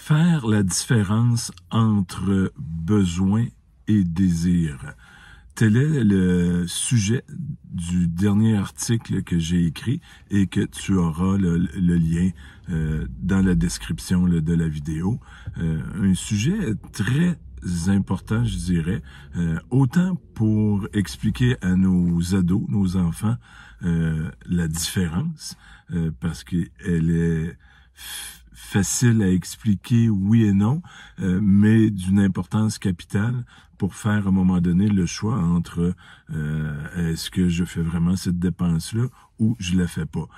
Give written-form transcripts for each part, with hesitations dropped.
Faire la différence entre besoin et désir. Tel est le sujet du dernier article que j'ai écrit et que tu auras le lien dans la description de la vidéo. Un sujet très important, je dirais, autant pour expliquer à nos ados, nos enfants, la différence, parce qu'elle est facile à expliquer, oui et non, mais d'une importance capitale pour faire à un moment donné le choix entre est-ce que je fais vraiment cette dépense-là ou je la fais pas.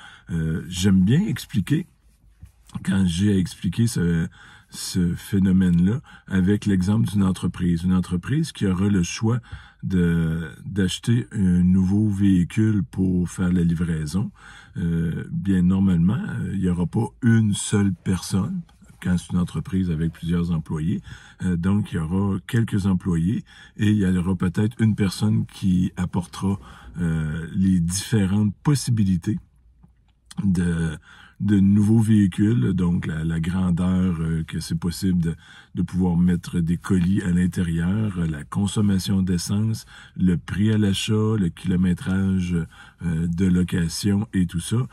J'aime bien expliquer, quand j'ai expliqué ce phénomène-là, avec l'exemple d'une entreprise. Une entreprise qui aura le choix d'acheter un nouveau véhicule pour faire la livraison. Bien, normalement, il n'y aura pas une seule personne quand c'est une entreprise avec plusieurs employés. Donc, il y aura quelques employés et il y aura peut-être une personne qui apportera les différentes possibilités de nouveaux véhicules, donc la grandeur que c'est possible de pouvoir mettre des colis à l'intérieur, la consommation d'essence, le prix à l'achat, le kilométrage de location et tout ça,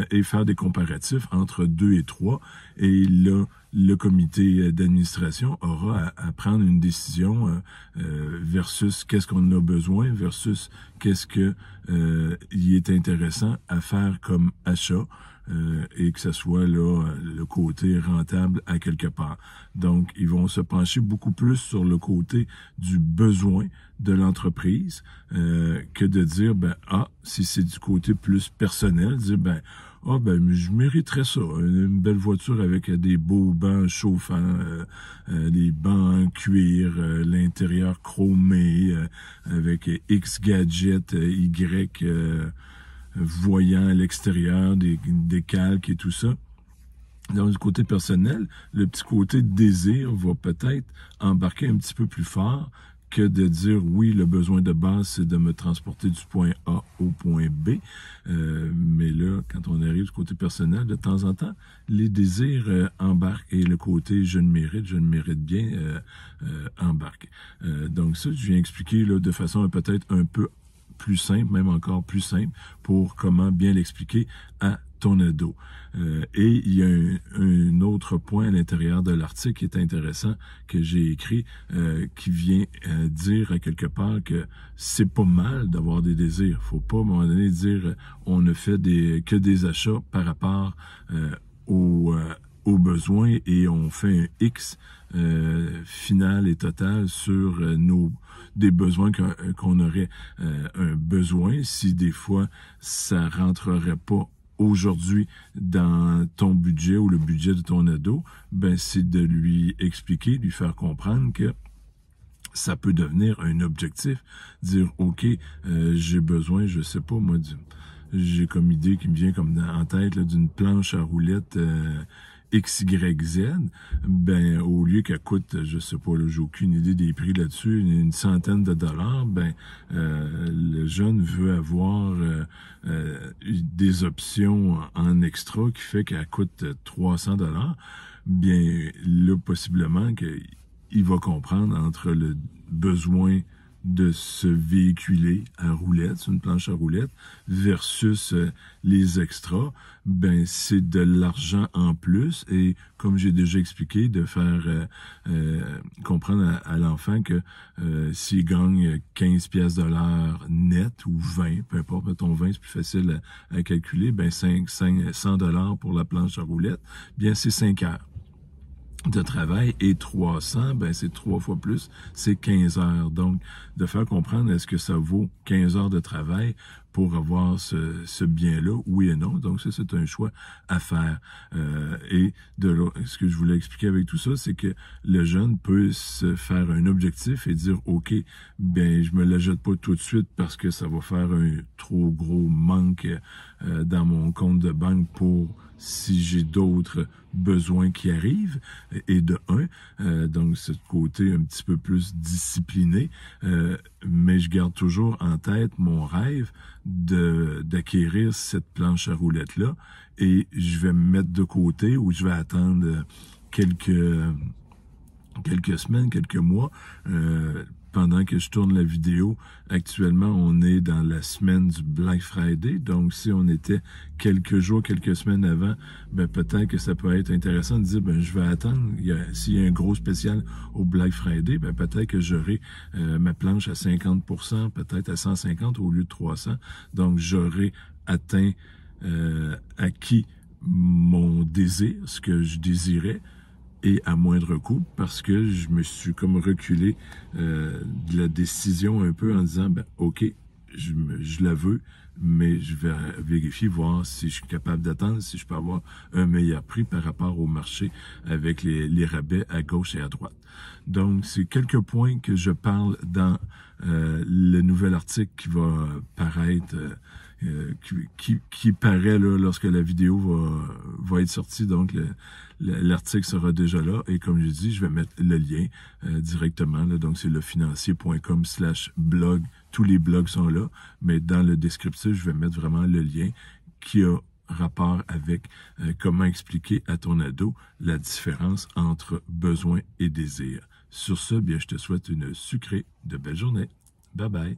et faire des comparatifs entre 2 et 3. Et là, le comité d'administration aura à prendre une décision versus qu'est-ce qu'on a besoin versus qu'est-ce que il est intéressant à faire comme achat. Et que ce soit là le côté rentable à quelque part. Donc, ils vont se pencher beaucoup plus sur le côté du besoin de l'entreprise que de dire, si c'est du côté plus personnel, dire, je mériterais ça, une belle voiture avec des beaux bancs chauffants, des bancs en cuir, l'intérieur chromé, avec X gadgets, Y voyant à l'extérieur, des calques et tout ça. Dans le côté personnel, le petit côté désir va peut-être embarquer un petit peu plus fort que de dire, oui, le besoin de base, c'est de me transporter du point A au point B. Mais là, quand on arrive du côté personnel, de temps en temps, les désirs embarquent et le côté je le mérite bien, embarque. Donc ça, je viens expliquer là, de façon peut-être un peu plus simple, même encore plus simple, pour comment bien l'expliquer à ton ado. Et il y a un autre point à l'intérieur de l'article qui est intéressant, que j'ai écrit, qui vient dire à quelque part que c'est pas mal d'avoir des désirs. Faut pas, à un moment donné, dire on ne fait que des achats par rapport aux besoins et on fait un X final et total sur des besoins qu'on aurait un besoin. Si des fois ça rentrerait pas aujourd'hui dans ton budget ou le budget de ton ado, c'est de lui expliquer, lui faire comprendre que ça peut devenir un objectif. Dire, OK, j'ai besoin, je sais pas, moi, j'ai comme idée qui me vient comme en tête d'une planche à roulettes XYZ, au lieu qu'elle coûte, je sais pas, j'ai aucune idée des prix là-dessus, une centaine de dollars, le jeune veut avoir des options en extra qui fait qu'elle coûte 300 dollars. Bien, là, possiblement qu'il va comprendre entre le besoin de se véhiculer à roulettes, sur une planche à roulettes, versus les extras, c'est de l'argent en plus. Et comme j'ai déjà expliqué, de faire comprendre à l'enfant que s'il gagne 15 pièces de l'heure net ou 20, peu importe, mettons 20, c'est plus facile à calculer, 100 dollars pour la planche à roulettes, c'est 5 heures de travail, et 300, c'est 3 fois plus, c'est 15 heures. Donc, de faire comprendre, est-ce que ça vaut 15 heures de travail pour avoir ce bien-là, oui et non. Donc, ça, c'est un choix à faire. Et ce que je voulais expliquer avec tout ça, c'est que le jeune peut se faire un objectif et dire, OK, je me la jette pas tout de suite parce que ça va faire un trop gros manque dans mon compte de banque pour si j'ai d'autres besoins qui arrivent, et de donc ce côté un petit peu plus discipliné, mais je garde toujours en tête mon rêve d'acquérir cette planche à roulettes-là, et je vais me mettre de côté ou je vais attendre quelques semaines, quelques mois, pendant que je tourne la vidéo. Actuellement, on est dans la semaine du Black Friday. Donc, si on était quelques jours, quelques semaines avant, ben peut-être que ça peut être intéressant de dire, ben je vais attendre. S'il y a un gros spécial au Black Friday, ben peut-être que j'aurai ma planche à 50%, peut-être à 150 au lieu de 300. Donc, j'aurai acquis mon désir, ce que je désirais, et à moindre coût, parce que je me suis comme reculé de la décision un peu en disant, ben ok, je la veux, mais je vais vérifier, voir si je suis capable d'attendre, si je peux avoir un meilleur prix par rapport au marché avec les rabais à gauche et à droite. Donc, c'est quelques points que je parle dans le nouvel article qui va paraître, qui paraît là, lorsque la vidéo va être sortie. Donc, l'article sera déjà là. Et comme je dis, je vais mettre le lien directement. Là, donc, c'est lefinancier.com/blog. Tous les blogs sont là. Mais dans le descriptif, je vais mettre vraiment le lien qui a rapport avec comment expliquer à ton ado la différence entre besoin et désir. Sur ce, bien, je te souhaite une sucrée de belle journée. Bye bye.